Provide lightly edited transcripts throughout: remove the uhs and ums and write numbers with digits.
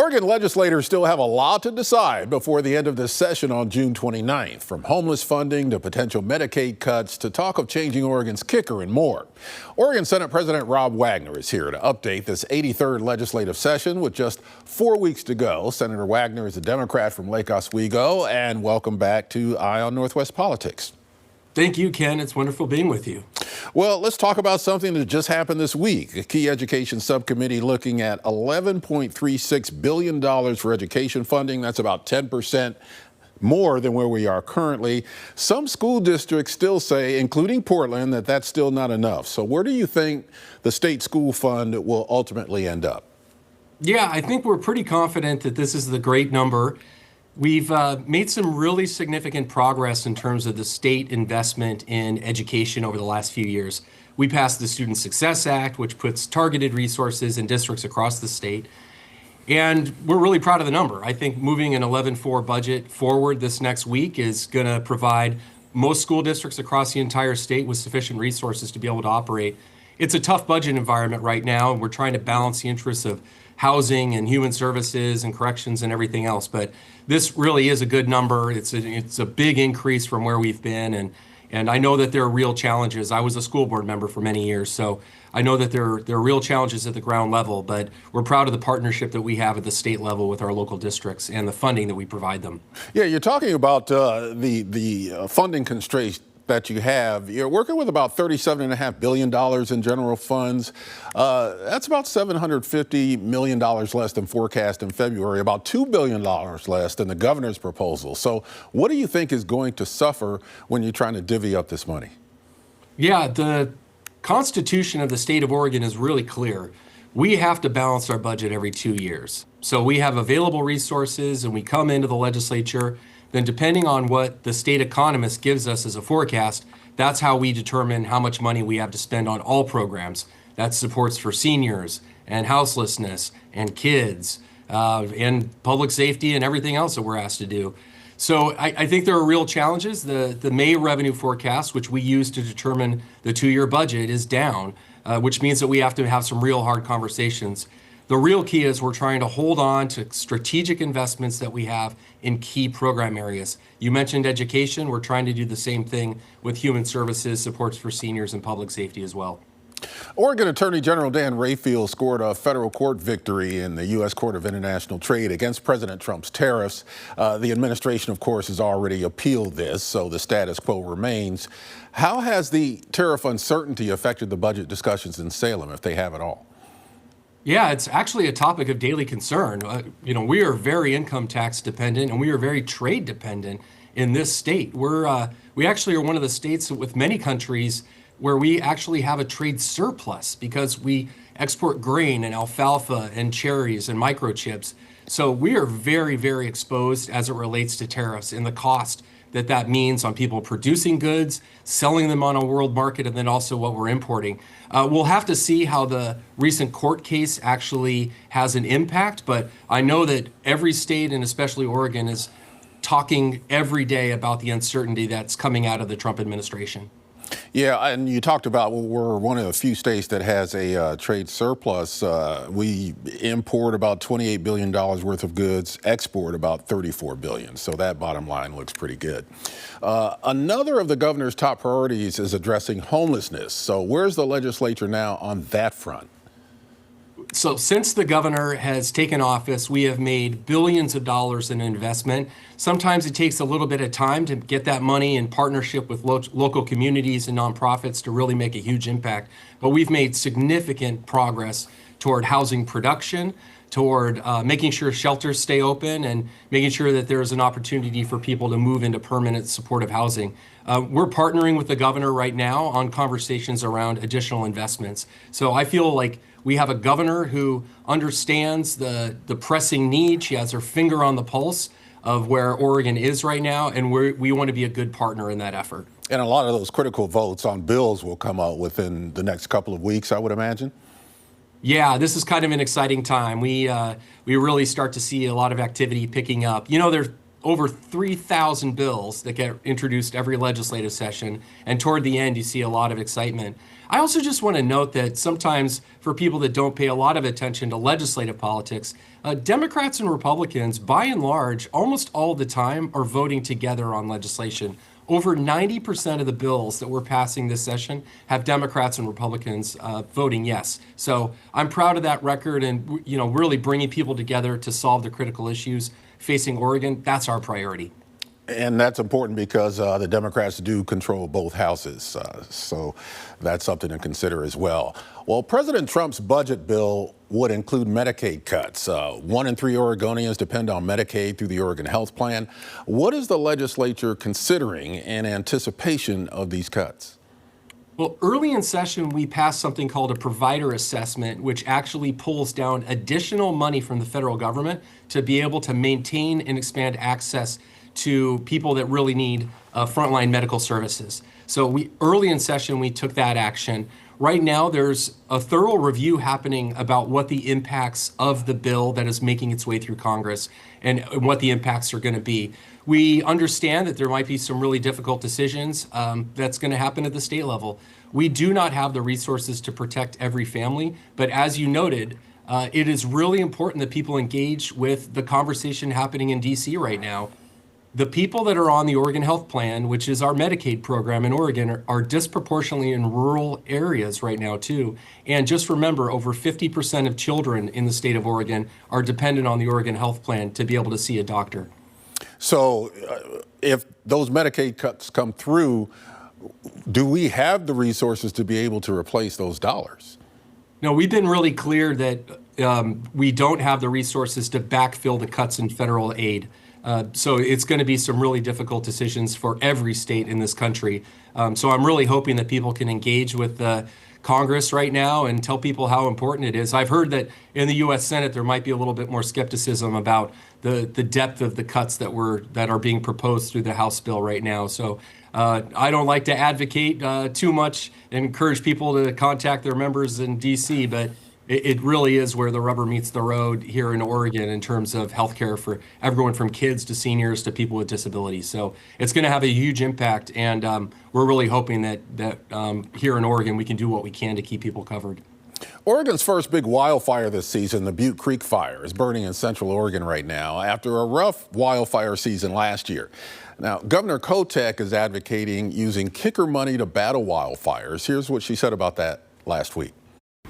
Oregon legislators still have a lot to decide before the end of this session on June 29th, from homeless funding to potential Medicaid cuts to talk of changing Oregon's kicker and more. Oregon Senate President Rob Wagner is here to update this 83rd legislative session with just 4 weeks to go. Senator Wagner is a Democrat from Lake Oswego, and welcome back to Eye on Northwest Politics. Thank you, Ken. It's wonderful being with you. Well, let's talk about something that just happened this week. A key education subcommittee looking at $11.36 billion for education funding. That's about 10% more than where we are currently. Some school districts still say, including Portland, that that's still not enough. So where do you think the state school fund will ultimately end up? Yeah, I think we're pretty confident that this is the great number. We've made some really significant progress in terms of the state investment in education over the last few years. We passed the Student Success Act, which puts targeted resources in districts across the state. And we're really proud of the number. I think moving an 11-4 budget forward this next week is going to provide most school districts across the entire state with sufficient resources to be able to operate. It's a tough budget environment right now, and we're trying to balance the interests of housing and human services and corrections and everything else. But this really is a good number. It's a big increase from where we've been. And I know that there are real challenges. I was a school board member for many years, so I know that there are real challenges at the ground level, but we're proud of the partnership that we have at the state level with our local districts and the funding that we provide them. Yeah, you're talking about the funding constraints that you have. You're working with about $37.5 billion in general funds. That's about $750 million less than forecast in February, about $2 billion less than the governor's proposal. So what do you think is going to suffer when you're trying to divvy up this money? Yeah, the Constitution of the state of Oregon is really clear. We have to balance our budget every 2 years. So we have available resources and we come into the legislature. Then depending on what the state economist gives us as a forecast, that's how we determine how much money we have to spend on all programs. That's supports for seniors and houselessness and kids and public safety and everything else that we're asked to do. So I think there are real challenges. The May revenue forecast, which we use to determine the 2-year budget, is down, which means that we have to have some real hard conversations. The real key is we're trying to hold on to strategic investments that we have in key program areas. You mentioned education. We're trying to do the same thing with human services, supports for seniors, and public safety as well. Oregon Attorney General Dan Rayfield scored a federal court victory in the U.S. Court of International Trade against President Trump's tariffs. The administration, of course, has already appealed this, so the status quo remains. How has the tariff uncertainty affected the budget discussions in Salem, if they have at all? Yeah, it's actually a topic of daily concern. We are very income tax dependent and we are very trade dependent in this state. We actually are one of the states with many countries where we actually have a trade surplus because we export grain and alfalfa and cherries and microchips. So we are very, very exposed as it relates to tariffs and the cost that means on people producing goods, selling them on a world market, and then also what we're importing. We'll have to see how the recent court case actually has an impact, but I know that every state, and especially Oregon, is talking every day about the uncertainty that's coming out of the Trump administration. Yeah, and you talked about we're one of the few states that has a trade surplus. We import about $28 billion worth of goods, export about $34 billion. So that bottom line looks pretty good. Another of the governor's top priorities is addressing homelessness. So where's the legislature now on that front? So since the governor has taken office, we have made billions of dollars in investment. Sometimes it takes a little bit of time to get that money in partnership with local communities and nonprofits to really make a huge impact. But we've made significant progress toward housing production, toward making sure shelters stay open and making sure that there is an opportunity for people to move into permanent supportive housing. We're partnering with the governor right now on conversations around additional investments. So I feel like we have a governor who understands the pressing need. She has her finger on the pulse of where Oregon is right now, and we want to be a good partner in that effort. And a lot of those critical votes on bills will come out within the next couple of weeks, I would imagine. Yeah, this is kind of an exciting time. We really start to see a lot of activity picking up. over 3,000 bills that get introduced every legislative session. And toward the end, you see a lot of excitement. I also just want to note that sometimes for people that don't pay a lot of attention to legislative politics, Democrats and Republicans, by and large, almost all the time are voting together on legislation. Over 90% of the bills that we're passing this session have Democrats and Republicans voting yes. So I'm proud of that record, and really bringing people together to solve the critical issues facing Oregon. That's our priority. And that's important because the Democrats do control both houses. So that's something to consider as well. Well, President Trump's budget bill would include Medicaid cuts. 1 in 3 Oregonians depend on Medicaid through the Oregon Health Plan. What is the legislature considering in anticipation of these cuts? Well, early in session, we passed something called a provider assessment, which actually pulls down additional money from the federal government to be able to maintain and expand access to people that really need frontline medical services. So early in session, we took that action. Right now, there's a thorough review happening about what the impacts of the bill that is making its way through Congress and what the impacts are going to be. We understand that there might be some really difficult decisions that's going to happen at the state level. We do not have the resources to protect every family, but as you noted, it is really important that people engage with the conversation happening in DC right now. The people that are on the Oregon Health Plan, which is our Medicaid program in Oregon, are disproportionately in rural areas right now, too. And just remember, over 50% of children in the state of Oregon are dependent on the Oregon Health Plan to be able to see a doctor. So if those Medicaid cuts come through, do we have the resources to be able to replace those dollars? No, we've been really clear that we don't have the resources to backfill the cuts in federal aid. So it's going to be some really difficult decisions for every state in this country. So I'm really hoping that people can engage with Congress right now and tell people how important it is. I've heard that in the U.S. Senate there might be a little bit more skepticism about the depth of the cuts that are being proposed through the House bill right now. So I don't like to advocate too much and encourage people to contact their members in D.C., but it really is where the rubber meets the road here in Oregon in terms of healthcare for everyone from kids to seniors to people with disabilities. So it's going to have a huge impact, and we're really hoping that here in Oregon we can do what we can to keep people covered. Oregon's first big wildfire this season, the Butte Creek Fire, is burning in central Oregon right now after a rough wildfire season last year. Now, Governor Kotek is advocating using kicker money to battle wildfires. Here's what she said about that last week.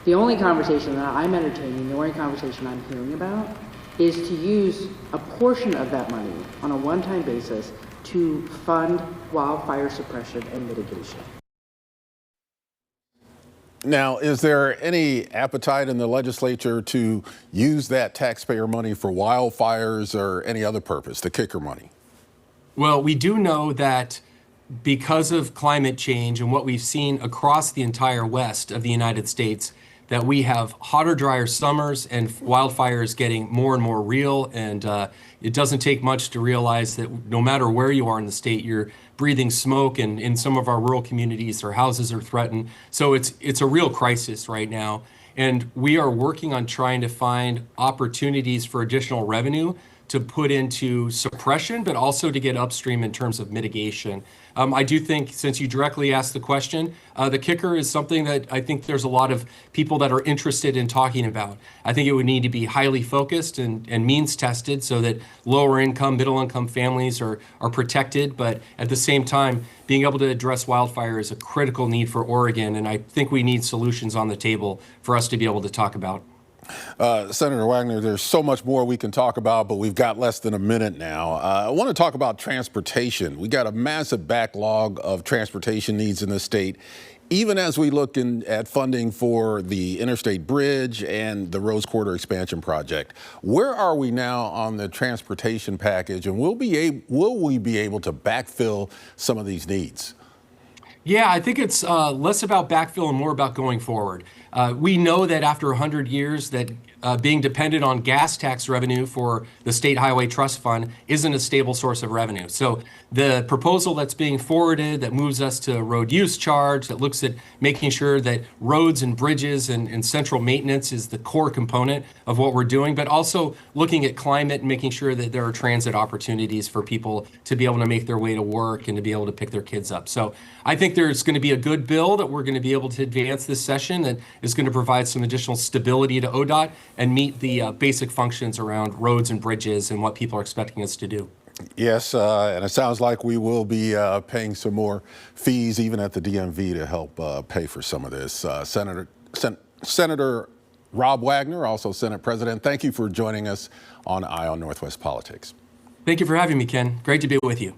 The only conversation that I'm entertaining, the only conversation I'm hearing about, is to use a portion of that money on a one-time basis to fund wildfire suppression and mitigation. Now, is there any appetite in the legislature to use that taxpayer money for wildfires or any other purpose, the kicker money? Well, we do know that because of climate change and what we've seen across the entire west of the United States, that we have hotter, drier summers and wildfires getting more and more real. And it doesn't take much to realize that no matter where you are in the state, you're breathing smoke, and in some of our rural communities, our houses are threatened. So it's a real crisis right now. And we are working on trying to find opportunities for additional revenue to put into suppression, but also to get upstream in terms of mitigation. I do think, since you directly asked the question, the kicker is something that I think there's a lot of people that are interested in talking about. I think it would need to be highly focused and means tested so that lower income, middle income families are protected. But at the same time, being able to address wildfire is a critical need for Oregon. And I think we need solutions on the table for us to be able to talk about. Senator Wagner, there's so much more we can talk about, but we've got less than a minute now. I want to talk about transportation. We got a massive backlog of transportation needs in the state, even as we look at funding for the Interstate Bridge and the Rose Quarter Expansion Project. Where are we now on the transportation package, and will we be able to backfill some of these needs? Yeah, I think it's less about backfill and more about going forward. We know that after 100 years that being dependent on gas tax revenue for the State Highway Trust Fund isn't a stable source of revenue. So the proposal that's being forwarded that moves us to road use charge, that looks at making sure that roads and bridges and central maintenance is the core component of what we're doing, but also looking at climate and making sure that there are transit opportunities for people to be able to make their way to work and to be able to pick their kids up. So I think there's going to be a good bill that we're going to be able to advance this session that is going to provide some additional stability to ODOT and meet the basic functions around roads and bridges and what people are expecting us to do. Yes, and it sounds like we will be paying some more fees even at the DMV to help pay for some of this. Senator Rob Wagner, also Senate President, thank you for joining us on Eye on Northwest Politics. Thank you for having me, Ken. Great to be with you.